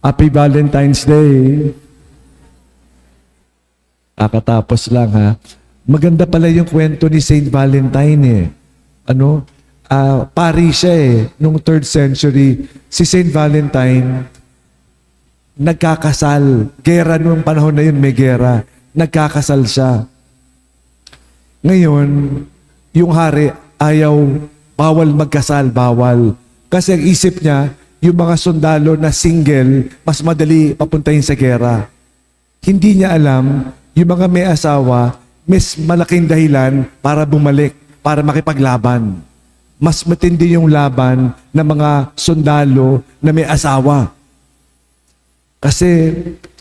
Happy Valentine's Day. Kakatapos lang ha. Maganda pala yung kwento ni Saint Valentine eh. Pari siya eh. Nung 3rd century, si Saint Valentine, nagkakasal. Gera nung panahon na yun, may gera. Nagkakasal siya. Ngayon, yung hari bawal magkasal, bawal. Kasi ang isip niya, yung mga sundalo na single, mas madali papuntahin sa gera. Hindi niya alam, yung mga may asawa, mas malaking dahilan para bumalik, para makipaglaban. Mas matindi yung laban ng mga sundalo na may asawa. Kasi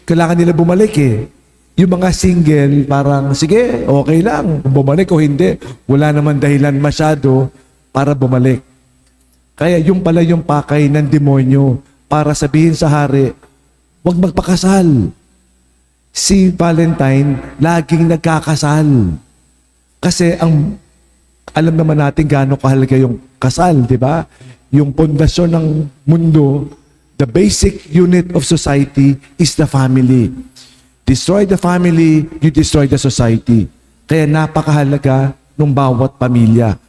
kailangan nila bumalik eh. Yung mga single, parang, sige, okay lang, bumalik o hindi. Wala naman dahilan masyado para bumalik. Kaya yung pala yung pakay ng demonyo para sabihin sa hari, huwag magpakasal. Si Valentine, laging nagkakasal. Kasi alam naman natin gaano kahalaga yung kasal, di ba? Yung pundasyon ng mundo, the basic unit of society is the family. Destroy the family, you destroy the society. Kaya napakahalaga ng bawat pamilya.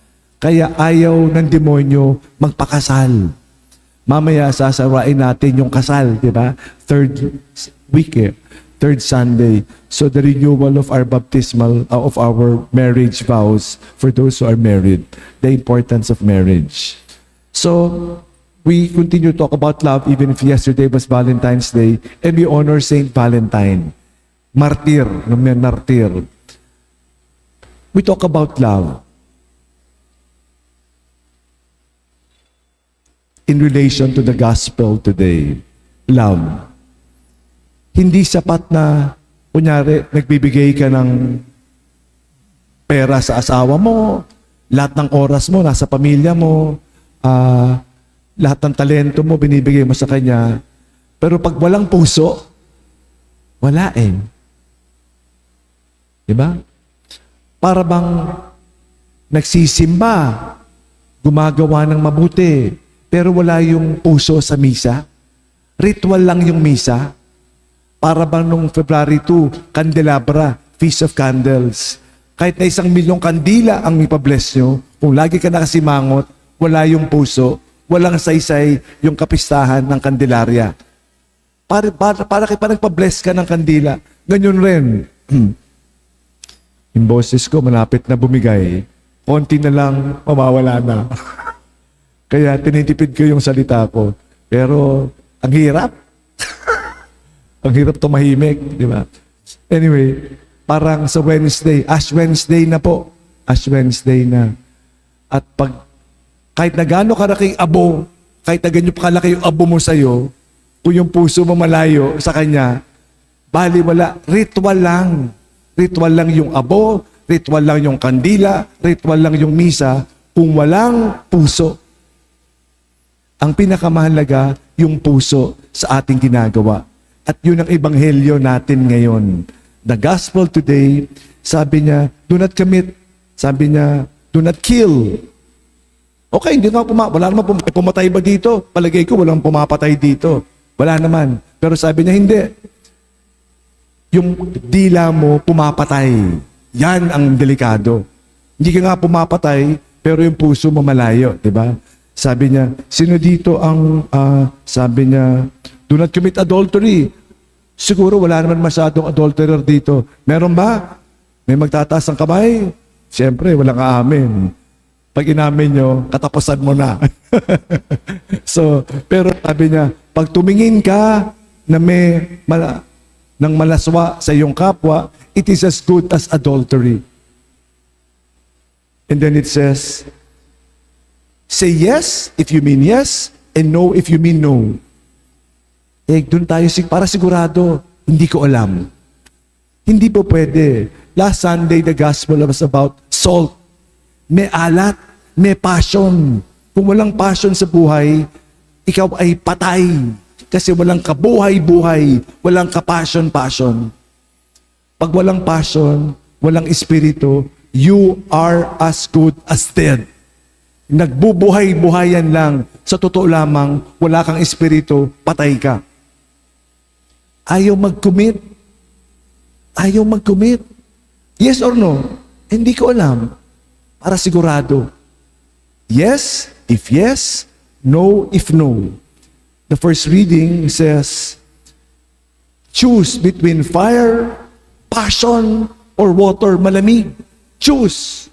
Kaya ayaw ng demonyo magpakasal. Mamaya sasarain natin yung kasal, di ba? 3rd week 3rd Sunday. So the renewal of our baptismal, of our marriage vows for those who are married. The importance of marriage. So, we continue to talk about love even if yesterday was Valentine's Day and we honor Saint Valentine. Martyr, martyr. We talk about love. In relation to the gospel today, love. Hindi sapat na, kunyari, nagbibigay ka ng pera sa asawa mo, lahat ng oras mo, nasa pamilya mo, lahat ng talento mo, binibigay mo sa kanya. Pero pag walang puso, wala eh. Diba? Para bang nagsisimba, gumagawa ng mabuti, pero wala yung puso sa misa. Ritual lang yung misa. Para bang nung February 2, Candelabra, Feast of Candles. Kahit na 1,000,000 kandila ang ipabless nyo, kung lagi ka nakasimangot, wala yung puso, walang saysay yung kapistahan ng Candelaria. Para kay pa nagpa-bless ka ng kandila. Ganyan rin. Yung boses ko, malapit na bumigay. Konti na lang, mawawala na. Kaya tinitipid ko yung salita ko. Pero, ang hirap. Ang hirap tumahimik, di ba? Anyway, parang sa Wednesday, Ash Wednesday na po. Ash Wednesday na. At kahit na gaano kalaking abo, kahit na ganyan kalaki yung abo mo sa'yo, kung yung puso mo malayo sa kanya, bali wala, ritual lang. Ritual lang yung abo, ritual lang yung kandila, ritual lang yung misa, kung walang puso. Ang pinakamahalaga, yung puso sa ating ginagawa. At yun ang ebanghelyo natin ngayon. The gospel today, sabi niya, do not commit. Sabi niya, do not kill. Okay, hindi nga wala naman pumatay ba dito? Palagay ko, walang pumapatay dito. Wala naman. Pero sabi niya, hindi. Yung dila mo pumapatay. Yan ang delikado. Hindi ka nga pumapatay, pero yung puso mo malayo, di ba? Sabi niya, sino dito ang, sabi niya, do not commit adultery. Siguro wala naman masyadong adulterer dito. Meron ba? May magtataas ng kamay? Siyempre, walang aamin. Pag inamin nyo, katapusan mo na. So, pero sabi niya, pag tumingin ka na ng malaswa sa iyong kapwa, it is as good as adultery. And then it says, say yes if you mean yes, and no if you mean no. Doon tayo para sigurado, hindi ko alam. Hindi po pwede. Last Sunday, the gospel was about salt. May alat, may passion. Kung walang passion sa buhay, ikaw ay patay. Kasi walang kabuhay-buhay, walang ka-passion-passion. Pag walang passion, walang espiritu, you are as good as dead. Nagbubuhay-buhayan lang. Sa totoo lamang, wala kang espiritu, patay ka. Ayaw mag-commit. Ayaw mag-commit. Yes or no? Hindi ko alam. Para sigurado. Yes, if yes. No, if no. The first reading says, choose between fire, passion, or water, malamig. Choose.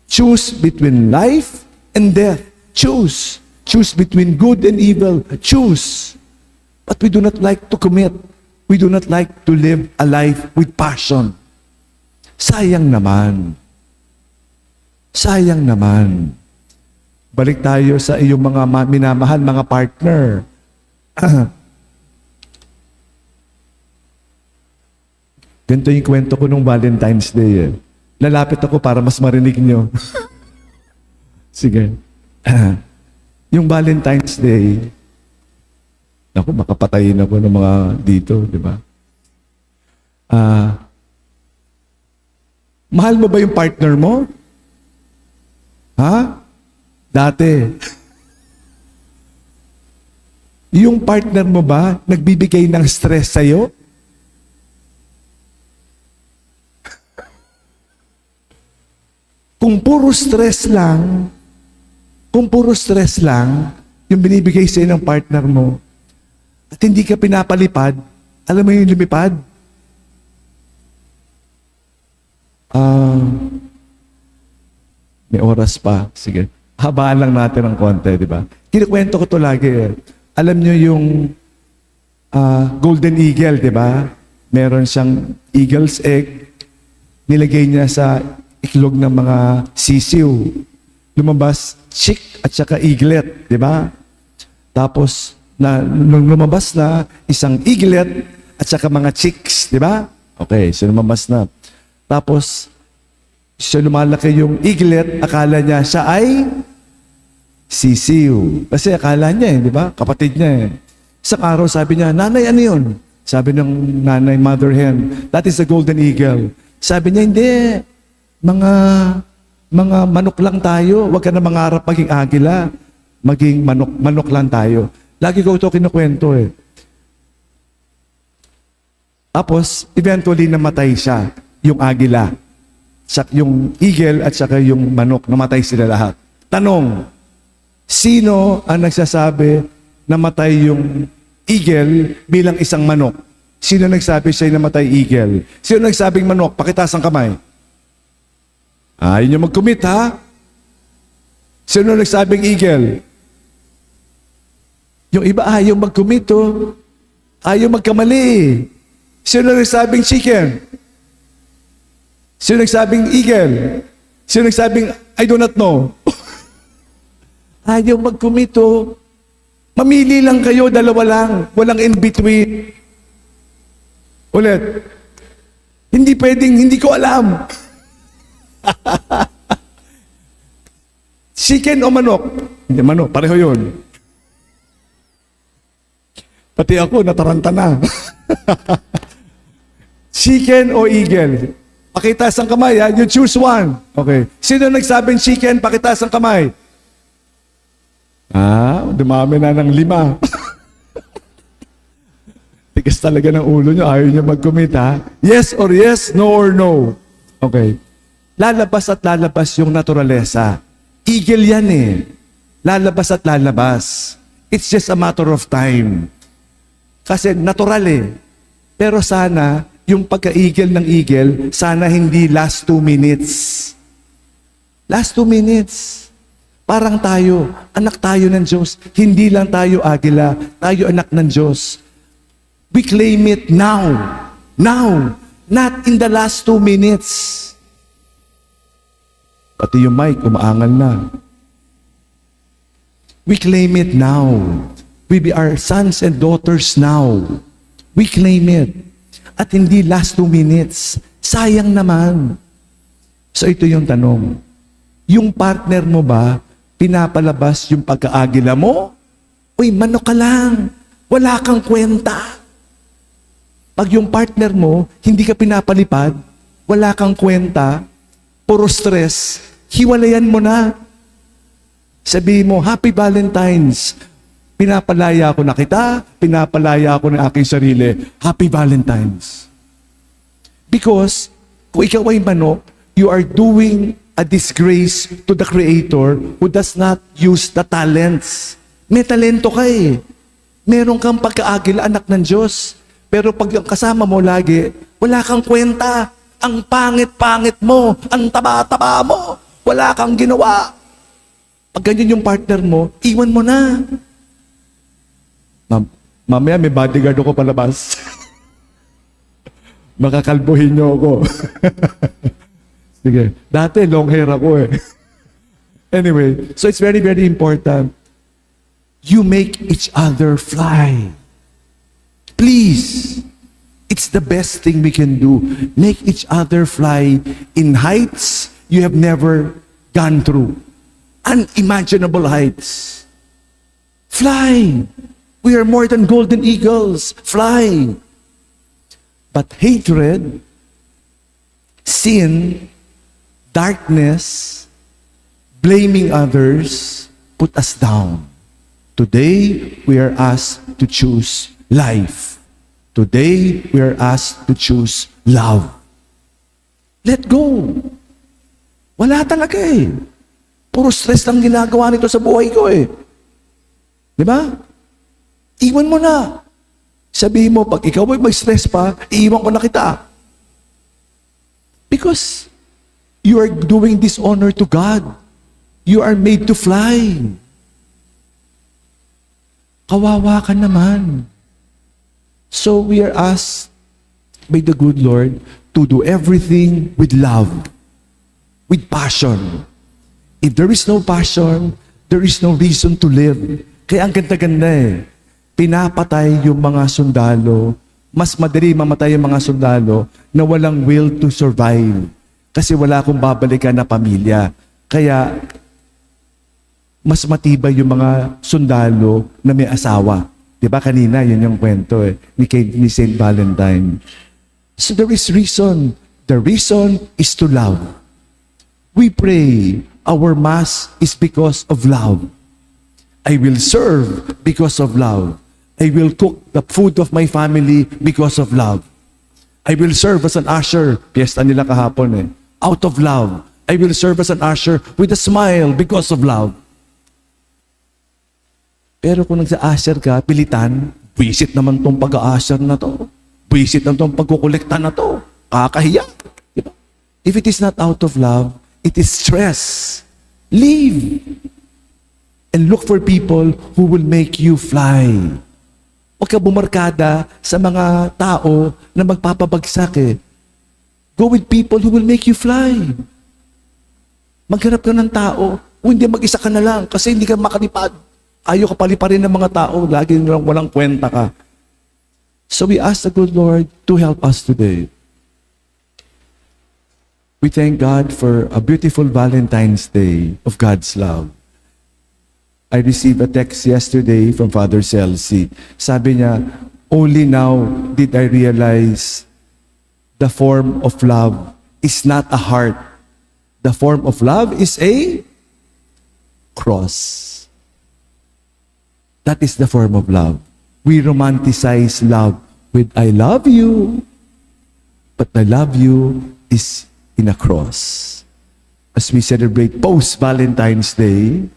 Choose between life and death. Choose. Choose between good and evil. Choose. But we do not like to commit. We do not like to live a life with passion. Sayang naman. Sayang naman. Balik tayo sa iyong mga minamahal, mga partner. Ganito yung kwento ko nung Valentine's Day. Lalapit ako para mas marinig nyo. Sige. Yung Valentine's Day, naku, makapatayin ako ng mga dito, di ba? Mahal mo ba yung partner mo? Ha? Dati. Yung partner mo ba nagbibigay ng stress sa'yo? Kung puro stress lang, yung binibigay sa'yo ng partner mo, at hindi ka pinapalipad, alam mo yung lumipad? May oras pa. Sige. Habaan lang natin ng konti, di ba? Kinikwento ko to lagi. Alam nyo yung golden eagle, di ba? Meron siyang eagle's egg. Nilagay niya sa iklog ng mga sisiw. Lumabas chick at saka eaglet, di ba? Tapos, nung lumabas na isang eaglet at saka mga chicks, di ba? Okay, so lumabas na. Tapos, siya lumalaki yung eaglet, akala niya siya ay sisiw. Kasi akala niya di ba? Kapatid niya Isang araw sabi niya, nanay, ano yun? Sabi ng nanay, mother hen, that is a golden eagle. Sabi niya, hindi. Mga manok lang tayo. Huwag ka na mangarap maging agila. Maging manok lang tayo. Lagi ko ito kinukwento Tapos, eventually namatay siya, yung agila. Yung eagle at saka yung manok, namatay sila lahat. Tanong, sino ang nagsasabi namatay yung eagle bilang isang manok? Sino nagsabi siya namatay eagle? Sino nagsabing manok? Pakitaas ang kamay. Ayaw niyo mag-commit, ha? Sino nagsabing eagle? Yung iba ayaw mag-commit, Ayaw magkamali. Sino nagsabing chicken? Sino nagsabing eagle? Sino nagsabing I do not know? Ayaw mag-commit, Mamili lang kayo, dalawa lang. Walang in-between. Ulit. Hindi pwedeng, hindi ko alam. Chicken o manok? Hindi, manok. Pareho yun. Pati ako, nataranta na. Chicken o eagle? Pakitaas ang kamay, ha? You choose one. Okay. Sino nagsabing chicken? Pakitaas ang kamay. Dumami na ng 5. Tigas talaga ng ulo nyo. Ayaw nyo mag-commit, ha? Yes or yes, no or no. Okay. Lalabas at lalabas yung naturalesa. Eagle yan Lalabas at lalabas. It's just a matter of time. Kasi natural Pero sana, yung pagka-eagle ng eagle, sana hindi last 2 minutes. Last 2 minutes. Parang tayo, anak tayo ng Diyos. Hindi lang tayo agila, tayo anak ng Diyos. We claim it now. Now. Not in the last 2 minutes. Pati yung mic, umaangal na. We claim it now. We be our sons and daughters now. We claim it. At hindi last 2 minutes. Sayang naman. So ito yung tanong. Yung partner mo ba, pinapalabas yung pagkaagila mo? Uy, manok ka lang. Wala kang kwenta. Pag yung partner mo, hindi ka pinapalipad, wala kang kwenta, puro stress, hiwalayan mo na. Sabihin mo, Happy Valentine's. Pinapalaya ko na kita, pinapalaya ko na aking sarili. Happy Valentine's. Because, kung ikaw ay manok, you are doing a disgrace to the Creator who does not use the talents. May talento ka eh. Meron kang pagkaagil, anak ng Diyos. Pero pag yung kasama mo lagi, wala kang kwenta. Ang pangit-pangit mo, ang taba-taba mo, wala kang ginawa. Pag ganyan yung partner mo, iwan mo na. Mamaya may bodyguard ako palabas. Makakalbuhin niyo ako. Sige. Dati, long hair ako eh. Anyway, so it's very, very important. You make each other fly. Please. It's the best thing we can do. Make each other fly in heights you have never gone through. Unimaginable heights. Fly. We are more than golden eagles. Fly. But hatred, sin, darkness, blaming others, put us down. Today, we are asked to choose life. Today, we are asked to choose love. Let go. Wala talaga eh. Puro stress lang ginagawa nito sa buhay ko eh. Di ba? Iwan mo na. Sabihin mo, pag ikaw ay may stress pa, iiwan ko na kita. Because you are doing dishonor to God. You are made to fly. Kawawa ka naman. So we are asked by the good Lord to do everything with love, with passion. If there is no passion, there is no reason to live. Kaya ang ganda-ganda eh. Pinapatay yung mga sundalo. Mas madali mamatay yung mga sundalo na walang will to survive. Kasi wala akong babalikan na pamilya. Kaya, mas matibay yung mga sundalo na may asawa. Diba kanina, yun yung kwento eh, ni Saint Valentine. So there is reason. The reason is to love. We pray, our Mass is because of love. I will serve because of love. I will cook the food of my family because of love. I will serve as an usher. Piyesta nila kahapon eh. Out of love. I will serve as an usher with a smile because of love. Pero kung nagsa-usher ka, pilitan, visit naman tong pag-usher na to. Visit naman tong pagkukolekta na to. Kakahiya. Diba? If it is not out of love, it is stress. Leave. And look for people who will make you fly. Huwag ka bumarkada sa mga tao na magpapabagsak eh. Go with people who will make you fly. Maghanap ka ng tao, o hindi mag-isa ka na lang kasi hindi ka makalipad. Ayaw ka paliparin ng mga tao, lagi lang walang kwenta ka. So we ask the good Lord to help us today. We thank God for a beautiful Valentine's Day of God's love. I received a text yesterday from Father Celsi. Sabi niya, only now did I realize the form of love is not a heart. The form of love is a cross. That is the form of love. We romanticize love with I love you, but I love you is in a cross. As we celebrate post-Valentine's Day,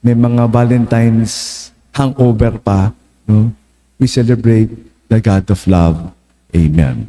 may mga Valentine's hangover pa, no? We celebrate the God of love. Amen.